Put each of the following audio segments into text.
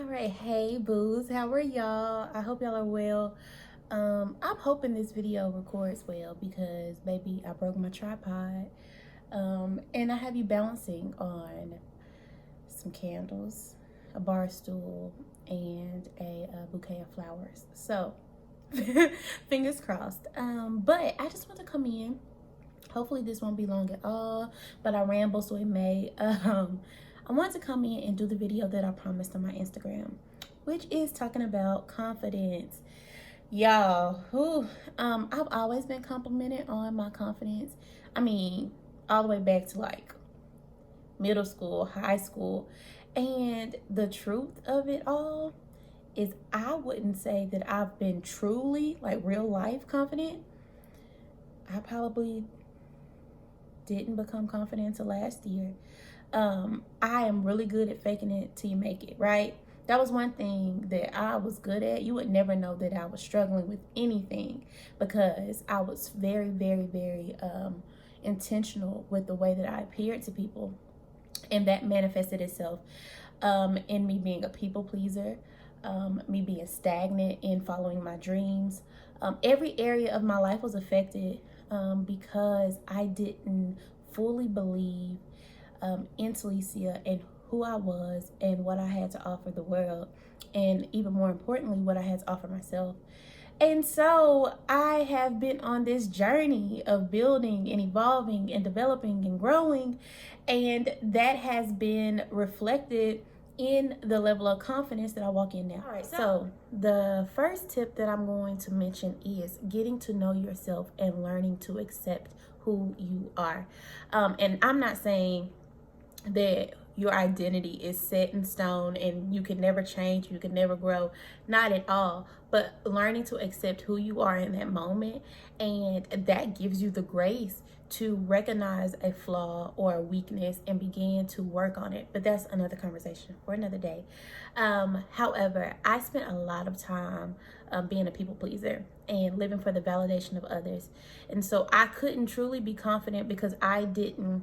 All right, hey boos, how are y'all? I hope y'all are well. I'm hoping this video records well because baby, I broke my tripod. And I have you balancing on some candles, a bar stool, and a bouquet of flowers. So fingers crossed. But I just want to come in. Hopefully this won't be long at all, but I ramble so it may. I wanted to come in and do the video that I promised on my Instagram, which is talking about confidence. Y'all, I've always been complimented on my confidence. I mean, all the way back to like middle school, high school. And the truth of it all is I wouldn't say that I've been truly, like real life confident. I probably didn't become confident until last year. I am really good at faking it till you make it, right? That was one thing that I was good at. You would never know that I was struggling with anything because I was very, very, very intentional with the way that I appeared to people. And that manifested itself in me being a people pleaser, me being stagnant in following my dreams. Every area of my life was affected because I didn't fully believe in Talesiea and who I was and what I had to offer the world, and even more importantly, what I had to offer myself. And so I have been on this journey of building and evolving and developing and growing, and that has been reflected in the level of confidence that I walk in now. All right, so the first tip that I'm going to mention is getting to know yourself and learning to accept who you are. And I'm not saying that your identity is set in stone and you can never change, you can never grow, not at all, but learning to accept who you are in that moment, and that gives you the grace to recognize a flaw or a weakness and begin to work on it. But that's another conversation for another day. However, I spent a lot of time being a people pleaser and living for the validation of others, and so I couldn't truly be confident because I didn't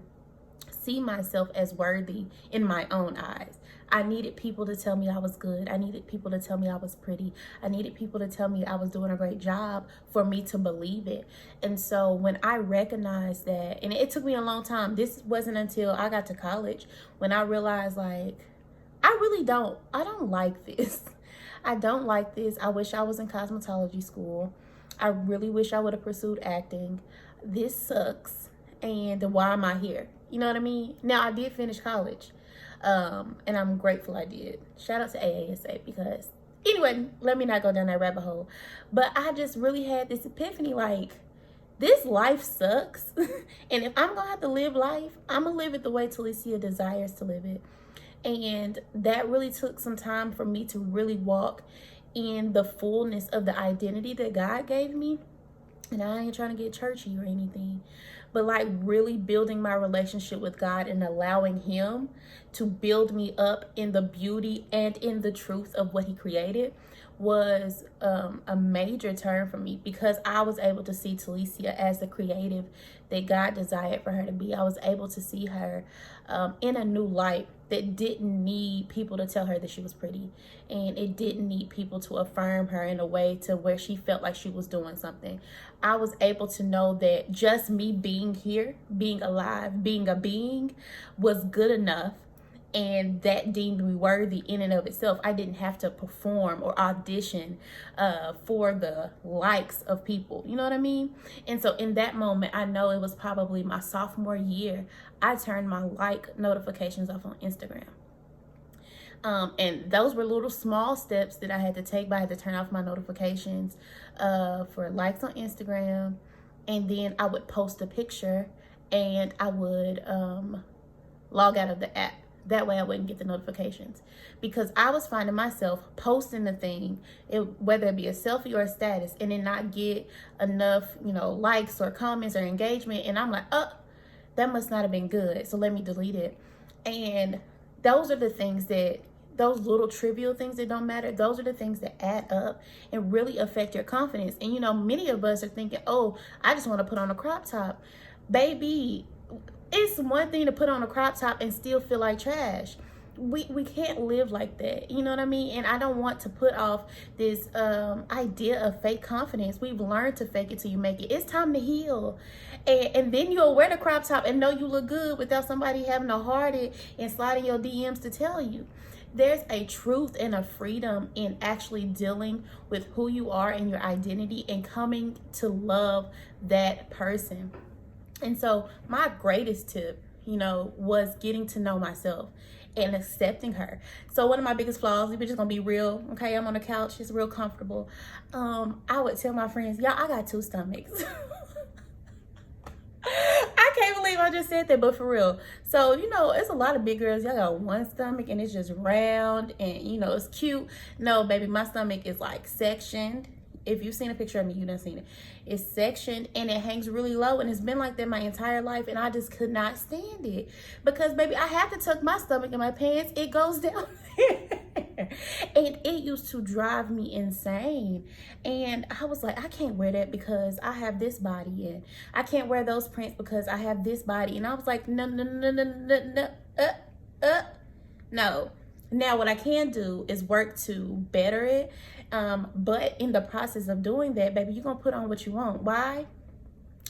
see myself as worthy in my own eyes. I needed people to tell me I was good. I needed people to tell me I was pretty. I needed people to tell me I was doing a great job for me to believe it. And so when I recognized that, and it took me a long time, this wasn't until I got to college when I realized, like, I don't like this. I don't like this. I wish I was in cosmetology school. I really wish I would have pursued acting. This sucks. And why am I here? You know what I mean? Now, I did finish college, and I'm grateful I did. Shout out to AASA because, anyway, let me not go down that rabbit hole. But I just really had this epiphany, like, this life sucks. And if I'm going to have to live life, I'm going to live it the way Talesiea desires to live it. And that really took some time for me to really walk in the fullness of the identity that God gave me. And I ain't trying to get churchy or anything, but like really building my relationship with God and allowing Him to build me up in the beauty and in the truth of what He created was a major turn for me, because I was able to see Talesiea as the creative that God desired for her to be. I was able to see her in a new light that didn't need people to tell her that she was pretty, and it didn't need people to affirm her in a way to where she felt like she was doing something. I was able to know that just me being here, being alive, being a being was good enough, and that deemed me worthy in and of itself. I didn't have to perform or audition for the likes of people. You know what I mean? And so in that moment, I know it was probably my sophomore year, I turned my like notifications off on Instagram. And those were little small steps that I had to take, but I had to turn off my notifications for likes on Instagram. And then I would post a picture and I would log out of the app. That way I wouldn't get the notifications, because I was finding myself posting the thing, whether it be a selfie or a status, and then not get enough, likes or comments or engagement. And I'm like, oh, that must not have been good, so let me delete it. And those are the things that, those little trivial things that don't matter, those are the things that add up and really affect your confidence. And many of us are thinking, oh, I just want to put on a crop top. Baby, it's one thing to put on a crop top and still feel like trash. we can't live like that, you know what I mean? And I don't want to put off this idea of fake confidence. We've learned to fake it till you make it. It's time to heal, and then you'll wear the crop top and know you look good without somebody having to heart it and sliding your DMs to tell you. There's a truth and a freedom in actually dealing with who you are and your identity and coming to love that person. And so my greatest tip, you know, was getting to know myself and accepting her. So one of my biggest flaws, we're just gonna be real, okay? I'm on the couch, it's real comfortable. I would tell my friends, y'all, I got 2 stomachs. I can't believe I just said that, but for real. So, you know, it's a lot of big girls, y'all got 1 stomach and it's just round and, you know, it's cute. No, baby, my stomach is like sectioned. If you've seen a picture of me, you done seen it. It's sectioned and it hangs really low, and it's been like that my entire life, and I just could not stand it. Because, baby, I have to tuck my stomach in my pants. It goes down there. And it used to drive me insane. And I was like, I can't wear that because I have this body, and I can't wear those prints because I have this body. And I was like, no, no, no, no, no, no, no. Now, what I can do is work to better it. But in the process of doing that, baby, you're going to put on what you want. Why?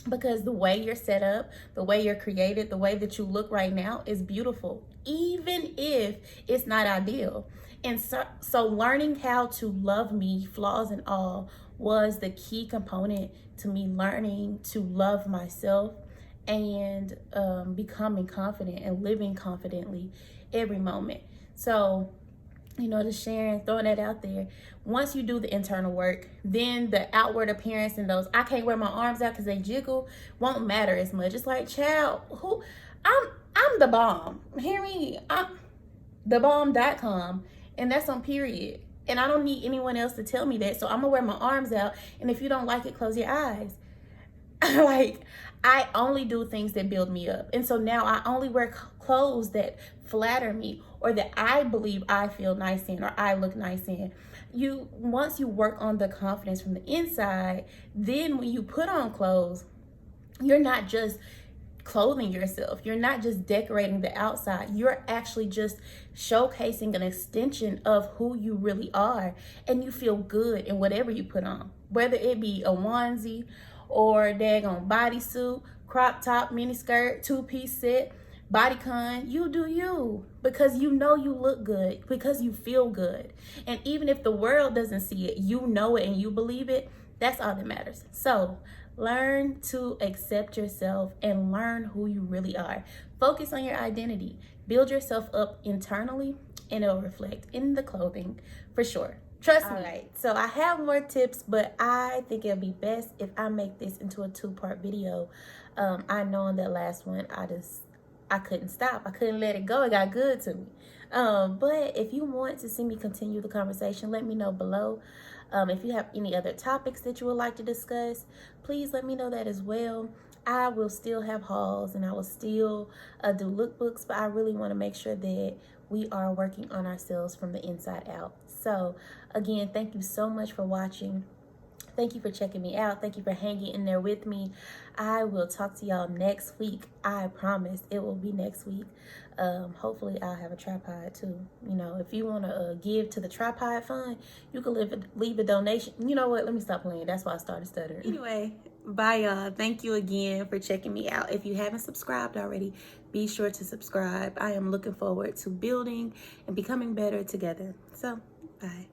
Because the way you're set up, the way you're created, the way that you look right now is beautiful, even if it's not ideal. And so learning how to love me, flaws and all, was the key component to me learning to love myself and becoming confident and living confidently every moment. So, you know, just sharing, throwing that out there. Once you do the internal work, then the outward appearance and those, I can't wear my arms out because they jiggle, won't matter as much. It's like, child, I'm the bomb. Hear me? I'm thebomb.com, and that's on period. And I don't need anyone else to tell me that. So I'm gonna wear my arms out, and if you don't like it, close your eyes. Like, I only do things that build me up. And so now I only wear clothes that flatter me, or that I believe I feel nice in, or I look nice in. Once you work on the confidence from the inside, then when you put on clothes, you're not just clothing yourself. You're not just decorating the outside. You're actually just showcasing an extension of who you really are. And you feel good in whatever you put on, whether it be a onesie or a daggone bodysuit, crop top, mini skirt, 2-piece set, bodycon. You do you, because you know you look good, because you feel good. And even if the world doesn't see it, you know it and you believe it. That's all that matters. So learn to accept yourself and learn who you really are. Focus on your identity. Build yourself up internally, and it'll reflect in the clothing for sure. Trust me. All right, so I have more tips, but I think it'll be best if I make this into a 2-part video. I know on that last one, I couldn't stop. I couldn't let it go. It got good to me. But if you want to see me continue the conversation, let me know below. If you have any other topics that you would like to discuss, please let me know that as well. I will still have hauls and I will still do lookbooks, but I really want to make sure that we are working on ourselves from the inside out. So again, thank you so much for watching. Thank you for checking me out. Thank you for hanging in there with me. I will talk to y'all next week. I promise it will be next week. Hopefully I'll have a tripod too. You know, if you want to give to the tripod fund, you can leave a donation. You know what? Let me stop playing. That's why I started stuttering. Anyway, bye y'all. Thank you again for checking me out. If you haven't subscribed already, be sure to subscribe. I am looking forward to building and becoming better together. So, bye.